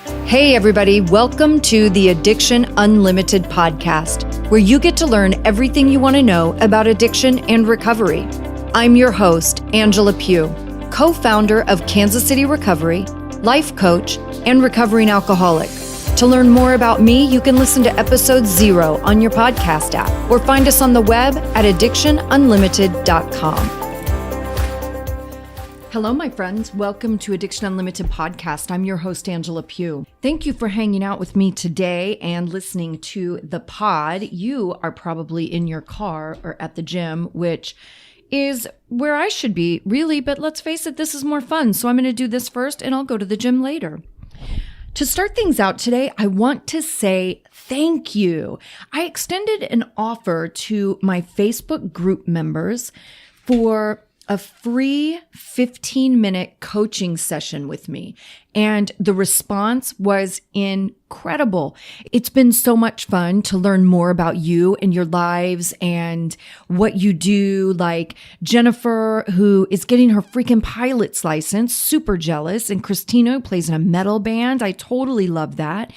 Hey everybody, welcome to the Addiction Unlimited podcast, where you get to learn everything you want to know about addiction and recovery. I'm your host, Angela Pugh, co-founder of Kansas City Recovery, life coach, and recovering alcoholic. To learn more about me, you can listen to episode 0 on your podcast app or find us on the web at addictionunlimited.com. Hello, my friends. Welcome to Addiction Unlimited podcast. I'm your host, Angela Pugh. Thank you for hanging out with me today and listening to the pod. You are probably in your car or at the gym, which is where I should be, really. But let's face it, this is more fun. So I'm going to do this first and I'll go to the gym later. To start things out today, I want to say thank you. I extended an offer to my Facebook group members for a free 15-minute coaching session with me. And the response was incredible. It's been so much fun to learn more about you and your lives and what you do. Like Jennifer, who is getting her freaking pilot's license, super jealous. And Christina, who plays in a metal band. I totally love that.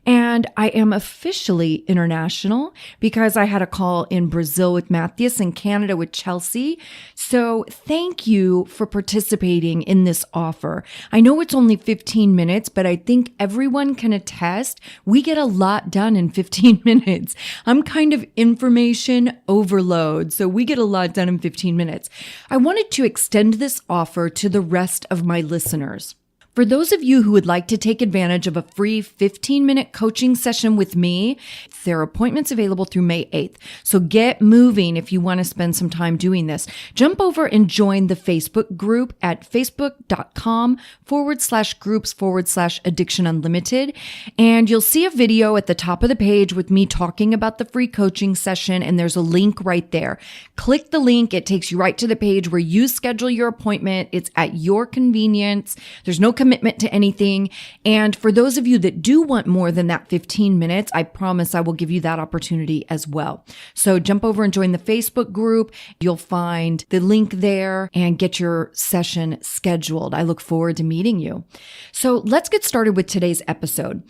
And I am officially international because I had a call in Brazil with Matthias and Canada with Chelsea. So thank you for participating in this offer. I know it's only 15 minutes, but I think everyone can attest we get a lot done in 15 minutes. I'm kind of information overload, so we get a lot done in 15 minutes. I wanted to extend this offer to the rest of my listeners. For those of you who would like to take advantage of a free 15-minute coaching session with me, there are appointments available through May 8th. So get moving if you want to spend some time doing this. Jump over and join the Facebook group at facebook.com/groups/Addiction Unlimited. And you'll see a video at the top of the page with me talking about the free coaching session. And there's a link right there. Click the link. It takes you right to the page where you schedule your appointment. It's at your convenience. There's no commitment to anything. And for those of you that do want more than that 15 minutes, I promise I will give you that opportunity as well. So jump over and join the Facebook group. You'll find the link there and get your session scheduled. I look forward to meeting you. So let's get started with today's episode.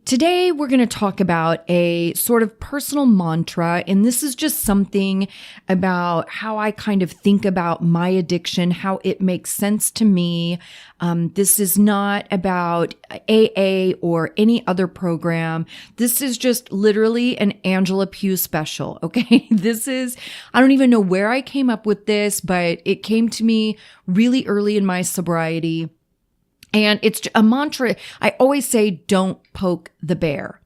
Today, we're going to talk about a sort of personal mantra, and this is just something about how I kind of think about my addiction, how it makes sense to me. This is not about AA or any other program. This is just literally an Angela Pugh special, okay? I don't even know where I came up with this, but it came to me really early in my sobriety. And it's a mantra. I always say, don't poke the bear.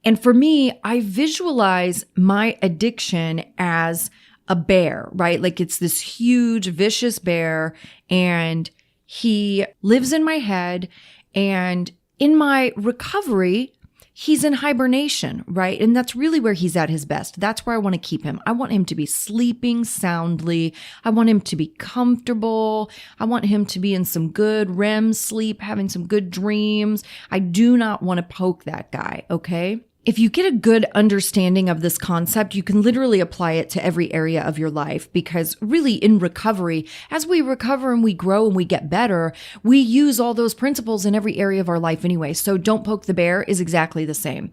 And for me, I visualize my addiction as a bear, right? Like it's this huge, vicious bear, and he lives in my head. And in my recovery, he's in hibernation, right? And that's really where he's at his best. That's where I want to keep him. I want him to be sleeping soundly. I want him to be comfortable. I want him to be in some good REM sleep, having some good dreams. I do not want to poke that guy, okay? If you get a good understanding of this concept, you can literally apply it to every area of your life, because really in recovery, as we recover and we grow and we get better, we use all those principles in every area of our life anyway. So don't poke the bear is exactly the same.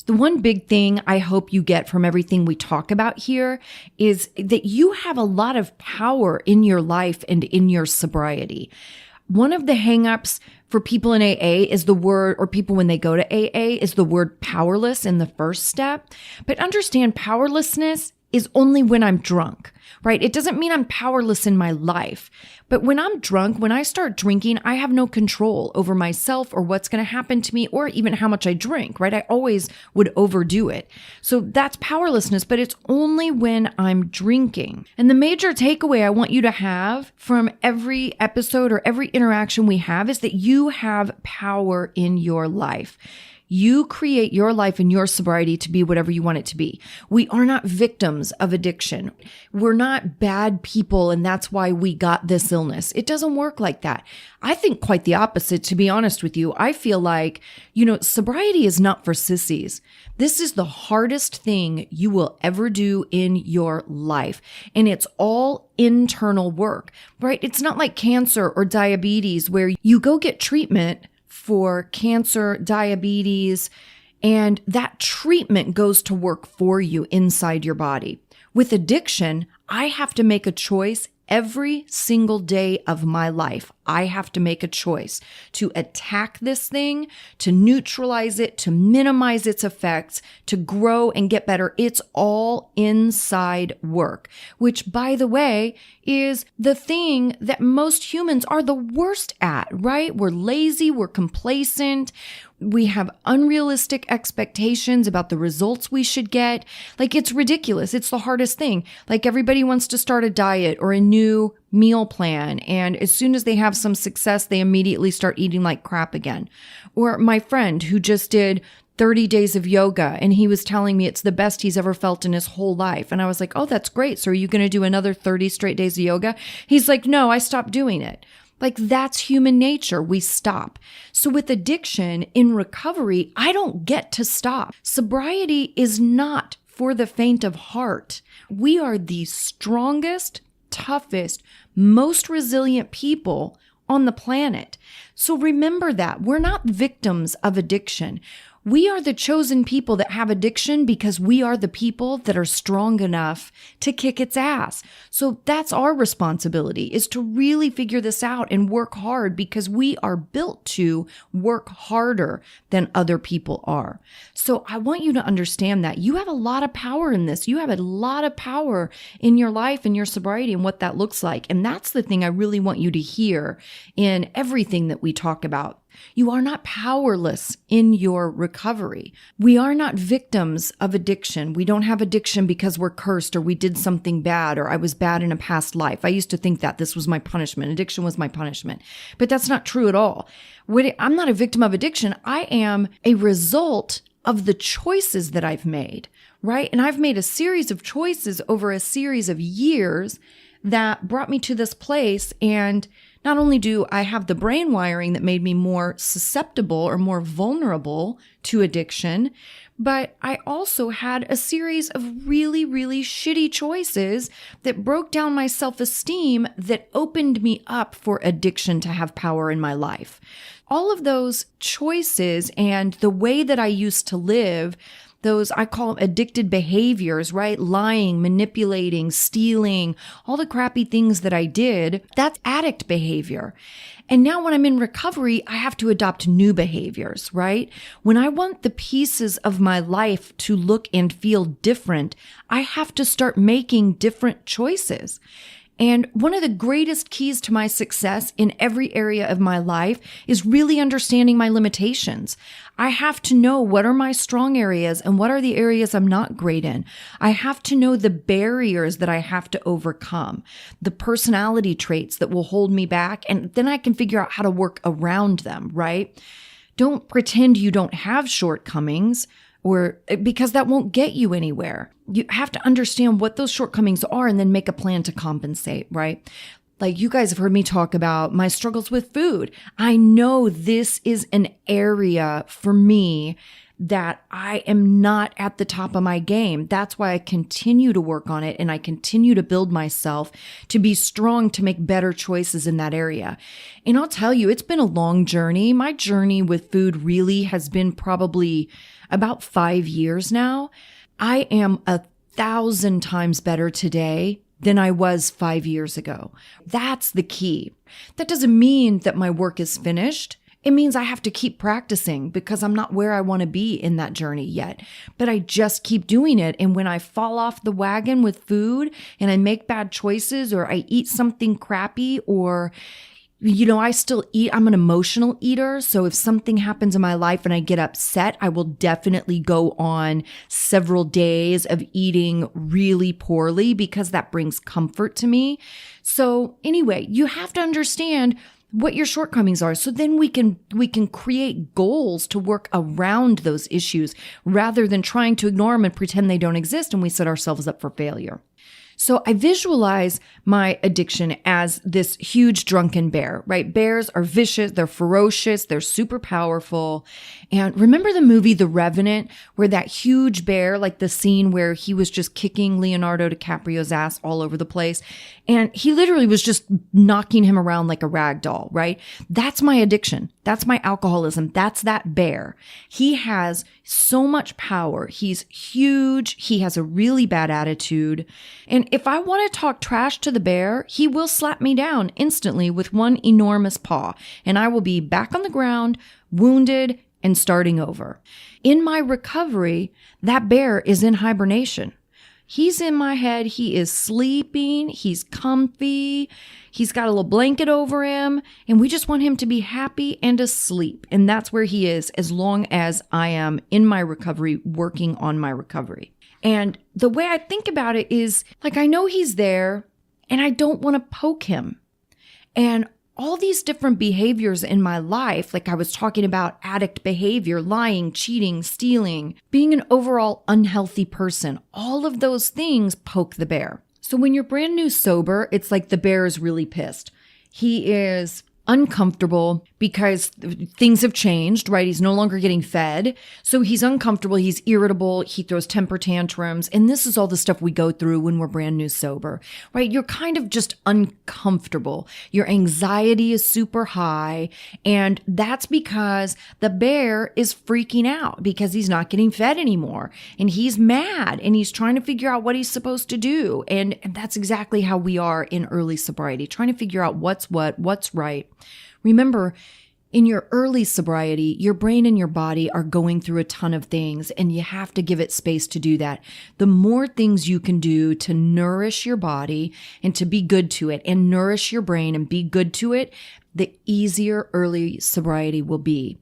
The one big thing I hope you get from everything we talk about here is that you have a lot of power in your life and in your sobriety. One of the hangups for people in AA is the word, or people when they go to AA, is the word powerless in the first step. But understand, powerlessness is only when I'm drunk, right? It doesn't mean I'm powerless in my life. But when I'm drunk, when I start drinking, I have no control over myself or what's going to happen to me or even how much I drink, right? I always would overdo it. So that's powerlessness, but it's only when I'm drinking. And the major takeaway I want you to have from every episode or every interaction we have is that you have power in your life. You create your life and your sobriety to be whatever you want it to be. We are not victims of addiction. We're not bad people, and that's why we got this illness. It doesn't work like that. I think quite the opposite, to be honest with you. I feel like, sobriety is not for sissies. This is the hardest thing you will ever do in your life. And it's all internal work, right? It's not like cancer or diabetes where you go get treatment for cancer, diabetes, and that treatment goes to work for you inside your body. With addiction, I have to make a choice every single day of my life. I have to make a choice to attack this thing, to neutralize it, to minimize its effects, to grow and get better. It's all inside work, which, by the way, is the thing that most humans are the worst at, right? We're lazy, we're complacent, we have unrealistic expectations about the results we should get. Like, it's ridiculous. It's the hardest thing. Like, everybody wants to start a diet or a new meal plan, and as soon as they have some success, they immediately start eating like crap again. Or my friend who just did 30 days of yoga, and he was telling me it's the best he's ever felt in his whole life. And I was like, oh, that's great. So are you going to do another 30 straight days of yoga? He's like, no, I stopped doing it. Like, that's human nature. We stop. So with addiction in recovery, I don't get to stop. Sobriety is not for the faint of heart. We are the strongest, toughest, most resilient people on the planet. So remember that. We're not victims of addiction. We are the chosen people that have addiction because we are the people that are strong enough to kick its ass. So that's our responsibility, is to really figure this out and work hard, because we are built to work harder than other people are. So I want you to understand that you have a lot of power in this. You have a lot of power in your life and your sobriety and what that looks like. And that's the thing I really want you to hear in everything that we talk about. You are not powerless in your recovery. We are not victims of addiction. We don't have addiction because we're cursed or we did something bad or I was bad in a past life. I used to think that this was my punishment. Addiction was my punishment. But that's not true at all. I'm not a victim of addiction. I am a result of the choices that I've made, right? And I've made a series of choices over a series of years that brought me to this place. And not only do I have the brain wiring that made me more susceptible or more vulnerable to addiction, but I also had a series of really, really shitty choices that broke down my self-esteem that opened me up for addiction to have power in my life. All of those choices and the way that I used to live, those, I call them addicted behaviors, right? Lying, manipulating, stealing, all the crappy things that I did, that's addict behavior. And now when I'm in recovery, I have to adopt new behaviors, right? When I want the pieces of my life to look and feel different, I have to start making different choices. And one of the greatest keys to my success in every area of my life is really understanding my limitations. I have to know what are my strong areas and what are the areas I'm not great in. I have to know the barriers that I have to overcome, the personality traits that will hold me back, and then I can figure out how to work around them, right? Don't pretend you don't have shortcomings, because that won't get you anywhere. You have to understand what those shortcomings are and then make a plan to compensate, right? Like, you guys have heard me talk about my struggles with food. I know this is an area for me that I am not at the top of my game. That's why I continue to work on it and I continue to build myself to be strong, to make better choices in that area. And I'll tell you, it's been a long journey. My journey with food really has been probably about 5 years now. I am 1,000 times better today than I was 5 years ago. That's the key. That doesn't mean that my work is finished. It means I have to keep practicing because I'm not where I want to be in that journey yet. But I just keep doing it. And when I fall off the wagon with food and I make bad choices or I eat something crappy or I still eat. I'm an emotional eater. So if something happens in my life and I get upset, I will definitely go on several days of eating really poorly because that brings comfort to me. So anyway, you have to understand what your shortcomings are. So then we can create goals to work around those issues rather than trying to ignore them and pretend they don't exist, and we set ourselves up for failure. So I visualize my addiction as this huge drunken bear, right? Bears are vicious, they're ferocious, they're super powerful. And remember the movie The Revenant, where that huge bear, like the scene where he was just kicking Leonardo DiCaprio's ass all over the place, And he literally was just knocking him around like a rag doll, right? That's my addiction. That's my alcoholism. That's that bear. He has so much power. He's huge. He has a really bad attitude. And if I want to talk trash to the bear, he will slap me down instantly with one enormous paw. And I will be back on the ground, wounded, and starting over. In my recovery, that bear is in hibernation. He's in my head. He is sleeping. He's comfy. He's got a little blanket over him. And we just want him to be happy and asleep. And that's where he is as long as I am in my recovery, working on my recovery. And the way I think about it is like, I know he's there and I don't want to poke him. And all these different behaviors in my life, like I was talking about addict behavior, lying, cheating, stealing, being an overall unhealthy person, all of those things poke the bear. So when you're brand new sober, it's like the bear is really pissed. He is uncomfortable because things have changed, right? He's no longer getting fed. So he's uncomfortable. He's irritable. He throws temper tantrums. And this is all the stuff we go through when we're brand new sober, right? You're kind of just uncomfortable. Your anxiety is super high. And that's because the bear is freaking out because he's not getting fed anymore. And he's mad and he's trying to figure out what he's supposed to do. And that's exactly how we are in early sobriety, trying to figure out what's what, what's right. Remember, in your early sobriety, your brain and your body are going through a ton of things, and you have to give it space to do that. The more things you can do to nourish your body and to be good to it, and nourish your brain and be good to it, the easier early sobriety will be.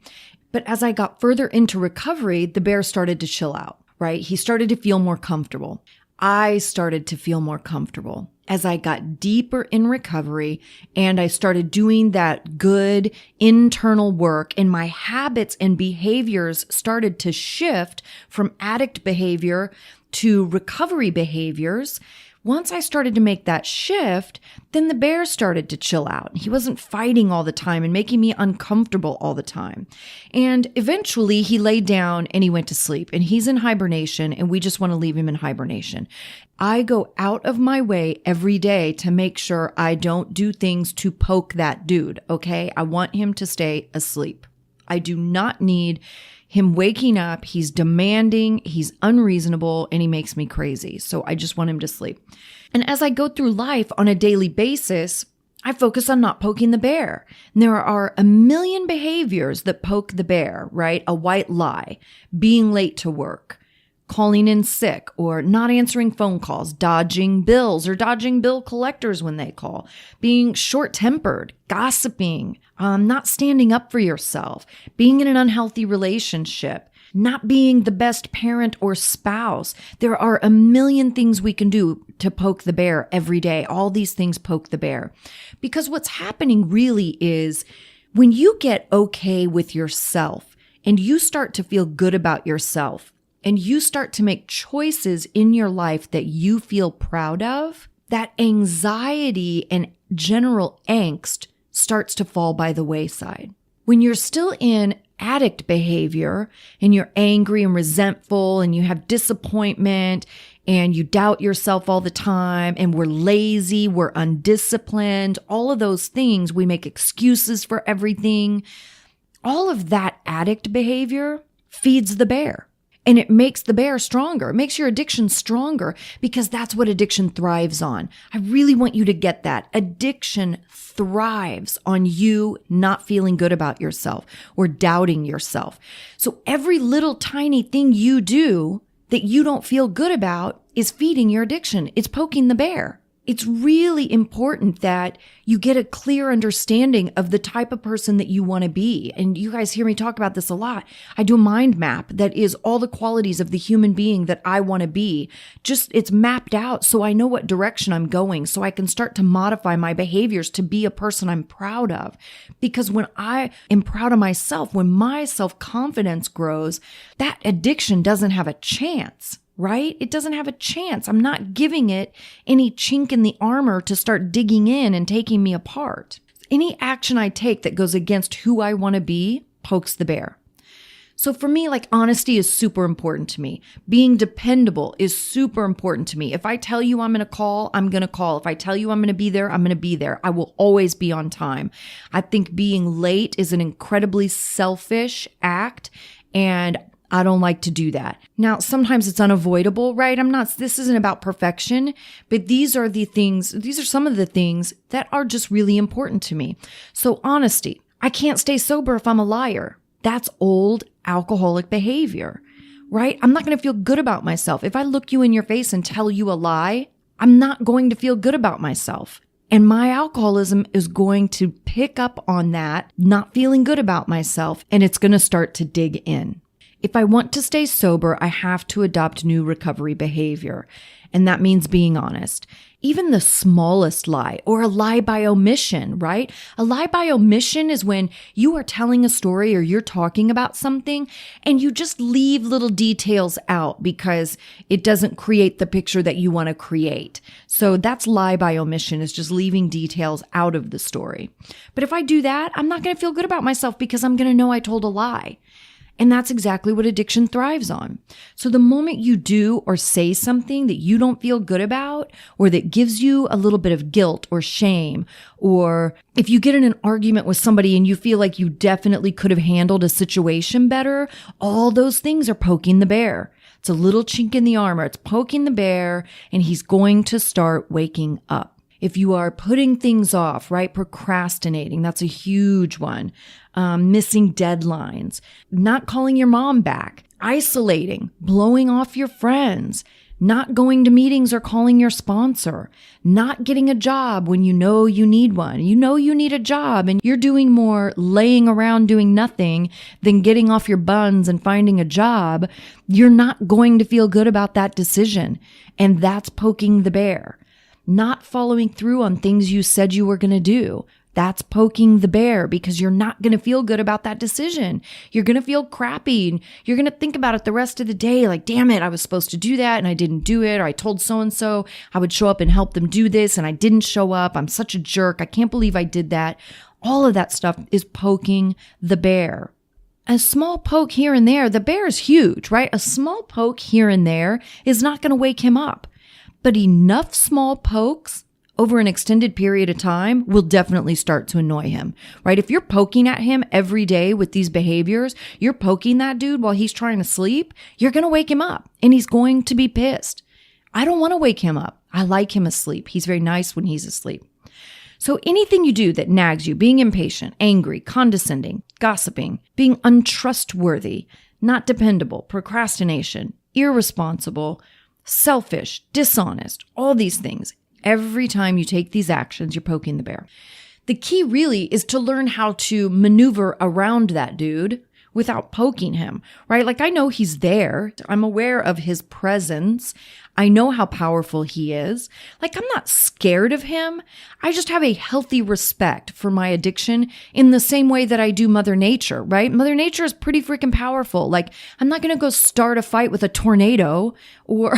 But as I got further into recovery, the bear started to chill out, right? He started to feel more comfortable. I started to feel more comfortable as I got deeper in recovery and I started doing that good internal work, and my habits and behaviors started to shift from addict behavior to recovery behaviors. Once I started to make that shift, then the bear started to chill out. He wasn't fighting all the time and making me uncomfortable all the time. And eventually he laid down and he went to sleep, and he's in hibernation, and we just want to leave him in hibernation. I go out of my way every day to make sure I don't do things to poke that dude, okay? I want him to stay asleep. I do not need him waking up. He's demanding, he's unreasonable, and he makes me crazy. So I just want him to sleep. And as I go through life on a daily basis, I focus on not poking the bear. And there are a million behaviors that poke the bear, right? A white lie, being late to work, calling in sick, or not answering phone calls, dodging bills or dodging bill collectors when they call, being short-tempered, gossiping, not standing up for yourself, being in an unhealthy relationship, not being the best parent or spouse. There are a million things we can do to poke the bear every day. All these things poke the bear. Because what's happening really is when you get okay with yourself and you start to feel good about yourself, and you start to make choices in your life that you feel proud of, that anxiety and general angst starts to fall by the wayside. When you're still in addict behavior and you're angry and resentful and you have disappointment and you doubt yourself all the time and we're lazy, we're undisciplined, all of those things, we make excuses for everything. All of that addict behavior feeds the bear. And it makes the bear stronger. It makes your addiction stronger because that's what addiction thrives on. I really want you to get that. Addiction thrives on you not feeling good about yourself or doubting yourself. So every little tiny thing you do that you don't feel good about is feeding your addiction. It's poking the bear. It's really important that you get a clear understanding of the type of person that you want to be. And you guys hear me talk about this a lot. I do a mind map that is all the qualities of the human being that I want to be. Just it's mapped out so I know what direction I'm going, so I can start to modify my behaviors to be a person I'm proud of. Because when I am proud of myself, when my self-confidence grows, that addiction doesn't have a chance. Right? It doesn't have a chance. I'm not giving it any chink in the armor to start digging in and taking me apart. Any action I take that goes against who I want to be pokes the bear. So for me, like honesty is super important to me. Being dependable is super important to me. If I tell you I'm going to call, I'm going to call. If I tell you I'm going to be there, I'm going to be there. I will always be on time. I think being late is an incredibly selfish act, and I don't like to do that. Now, sometimes it's unavoidable, right? This isn't about perfection, but these are some of the things that are just really important to me. So honesty. I can't stay sober if I'm a liar. That's old alcoholic behavior, right? I'm not going to feel good about myself. If I look you in your face and tell you a lie, I'm not going to feel good about myself. And my alcoholism is going to pick up on that, not feeling good about myself, and it's going to start to dig in. If I want to stay sober, I have to adopt new recovery behavior. And that means being honest. Even the smallest lie, or a lie by omission, right? A lie by omission is when you are telling a story or you're talking about something and you just leave little details out because it doesn't create the picture that you want to create. So that's lie by omission, is just leaving details out of the story. But if I do that, I'm not going to feel good about myself because I'm going to know I told a lie. And that's exactly what addiction thrives on. So the moment you do or say something that you don't feel good about, or that gives you a little bit of guilt or shame, or if you get in an argument with somebody and you feel like you definitely could have handled a situation better, all those things are poking the bear. It's a little chink in the armor. It's poking the bear, and he's going to start waking up. If you are putting things off, right? Procrastinating, that's a huge one. Missing deadlines, not calling your mom back, isolating, blowing off your friends, not going to meetings or calling your sponsor, not getting a job when you know you need one. You know you need a job and you're doing more laying around doing nothing than getting off your buns and finding a job. You're not going to feel good about that decision. And that's poking the bear. Not following through on things you said you were going to do. That's poking the bear because you're not going to feel good about that decision. You're going to feel crappy and you're going to think about it the rest of the day. Like, damn it, I was supposed to do that and I didn't do it. Or I told so-and-so I would show up and help them do this and I didn't show up. I'm such a jerk. I can't believe I did that. All of that stuff is poking the bear. A small poke here and there, the bear is huge, right? A small poke here and there is not going to wake him up. But enough small pokes over an extended period of time will definitely start to annoy him, right? If you're poking at him every day with these behaviors, you're poking that dude while he's trying to sleep, you're going to wake him up and he's going to be pissed. I don't want to wake him up. I like him asleep. He's very nice when he's asleep. So anything you do that nags you, being impatient, angry, condescending, gossiping, being untrustworthy, not dependable, procrastination, irresponsible, selfish, dishonest, all these things. Every time you take these actions, you're poking the bear. The key really is to learn how to maneuver around that dude without poking him, right? Like, I know he's there. I'm aware of his presence. I know how powerful he is. Like, I'm not scared of him. I just have a healthy respect for my addiction in the same way that I do Mother Nature, right? Mother Nature is pretty freaking powerful. Like, I'm not going to go start a fight with a tornado or,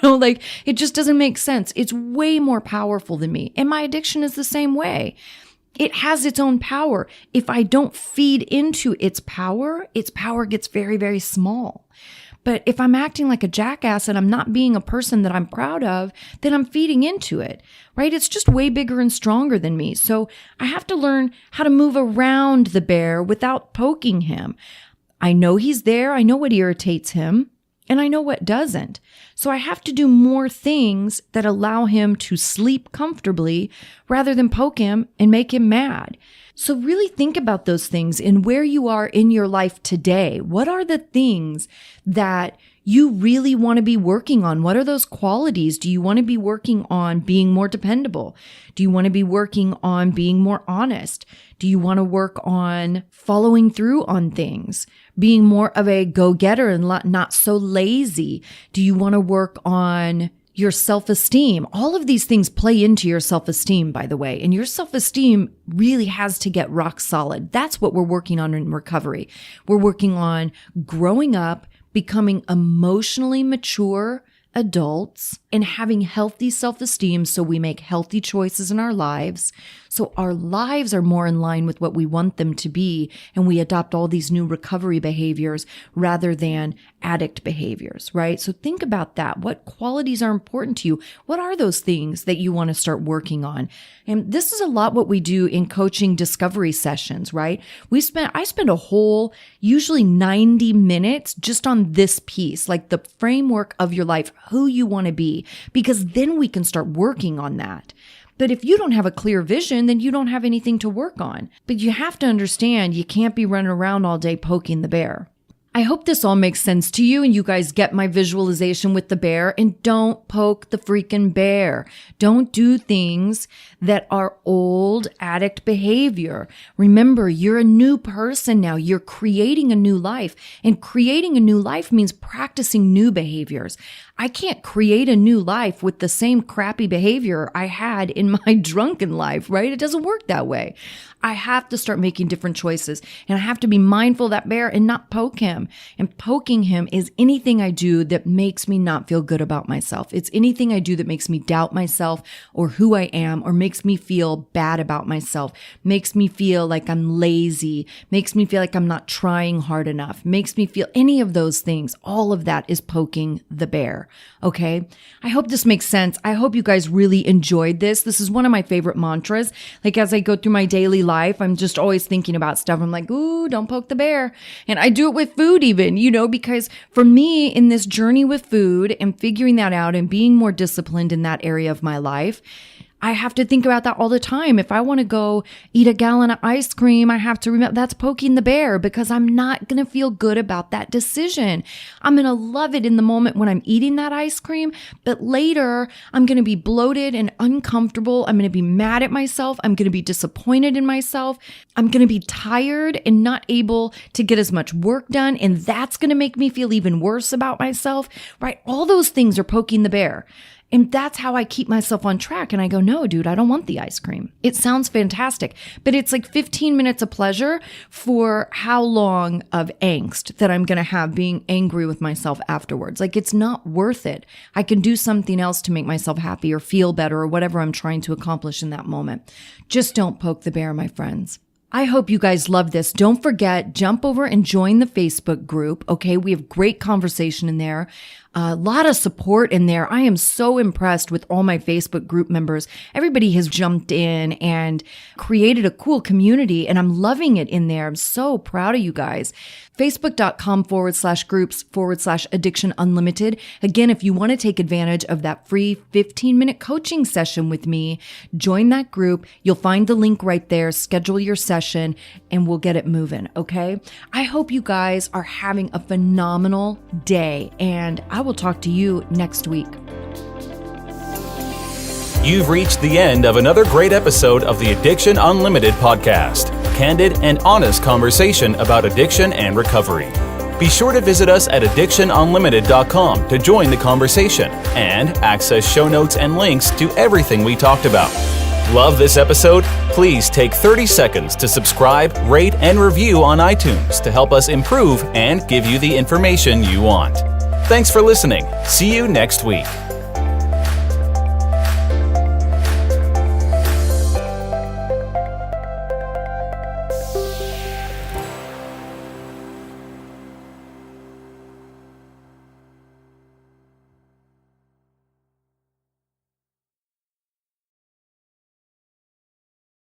like, it just doesn't make sense. It's way more powerful than me. And my addiction is the same way. It has its own power. If I don't feed into its power gets very, very small. But if I'm acting like a jackass and I'm not being a person that I'm proud of, then I'm feeding into it, right? It's just way bigger and stronger than me. So I have to learn how to move around the bear without poking him. I know he's there. I know what irritates him. And I know what doesn't. So I have to do more things that allow him to sleep comfortably rather than poke him and make him mad. So really think about those things and where you are in your life today. What are the things that you really want to be working on? What are those qualities? Do you want to be working on being more dependable? Do you want to be working on being more honest? Do you want to work on following through on things? Being more of a go-getter and not so lazy? Do you want to work on your self-esteem? All of these things play into your self-esteem, by the way, and your self-esteem really has to get rock solid. That's what we're working on in recovery. We're working on growing up, becoming emotionally mature adults, and having healthy self-esteem so we make healthy choices in our lives, So our lives are more in line with what we want them to be, and we adopt all these new recovery behaviors rather than addict behaviors, right? So think about that. What qualities are important to you? What are those things that you want to start working on? And this is a lot what we do in coaching discovery sessions, right? I spend a whole, usually 90 minutes just on this piece, like the framework of your life, who you want to be, because then we can start working on that. But if you don't have a clear vision, then you don't have anything to work on. But you have to understand you can't be running around all day poking the bear. I hope this all makes sense to you and you guys get my visualization with the bear, and don't poke the freaking bear. Don't do things that are old addict behavior. Remember, you're a new person now. You're creating a new life, and creating a new life means practicing new behaviors. I can't create a new life with the same crappy behavior I had in my drunken life, right? It doesn't work that way. I have to start making different choices, and I have to be mindful of that bear and not poke him. And poking him is anything I do that makes me not feel good about myself. It's anything I do that makes me doubt myself or who I am, or makes me feel bad about myself, makes me feel like I'm lazy, makes me feel like I'm not trying hard enough, makes me feel any of those things. All of that is poking the bear. Okay. I hope this makes sense. I hope you guys really enjoyed this. This is one of my favorite mantras. Like as I go through my daily life, I'm just always thinking about stuff. I'm like, ooh, don't poke the bear. And I do it with food even, because for me in this journey with food and figuring that out and being more disciplined in that area of my life, I have to think about that all the time. If I want to go eat a gallon of ice cream, I have to remember that's poking the bear, because I'm not going to feel good about that decision. I'm going to love it in the moment when I'm eating that ice cream, but later I'm going to be bloated and uncomfortable. I'm going to be mad at myself. I'm going to be disappointed in myself. I'm going to be tired and not able to get as much work done. And that's going to make me feel even worse about myself, right? All those things are poking the bear. And that's how I keep myself on track. And I go, no, dude, I don't want the ice cream. It sounds fantastic, but it's like 15 minutes of pleasure for how long of angst that I'm going to have being angry with myself afterwards. Like, it's not worth it. I can do something else to make myself happy or feel better or whatever I'm trying to accomplish in that moment. Just don't poke the bear, my friends. I hope you guys love this. Don't forget, jump over and join the Facebook group. Okay. We have great conversation in there. A lot of support in there. I am so impressed with all my Facebook group members. Everybody has jumped in and created a cool community, and I'm loving it in there. I'm so proud of you guys. Facebook.com/groups/Addiction Unlimited. Again, if you want to take advantage of that free 15-minute coaching session with me, join that group. You'll find the link right there. Schedule your session and we'll get it moving. Okay. I hope you guys are having a phenomenal day, and I will talk to you next week. You've reached the end of another great episode of the Addiction Unlimited podcast. Candid and honest conversation about addiction and recovery. Be sure to visit us at addictionunlimited.com to join the conversation and access show notes and links to everything we talked about. Love this episode? Please take 30 seconds to subscribe, rate, and review on iTunes to help us improve and give you the information you want. Thanks for listening. See you next week.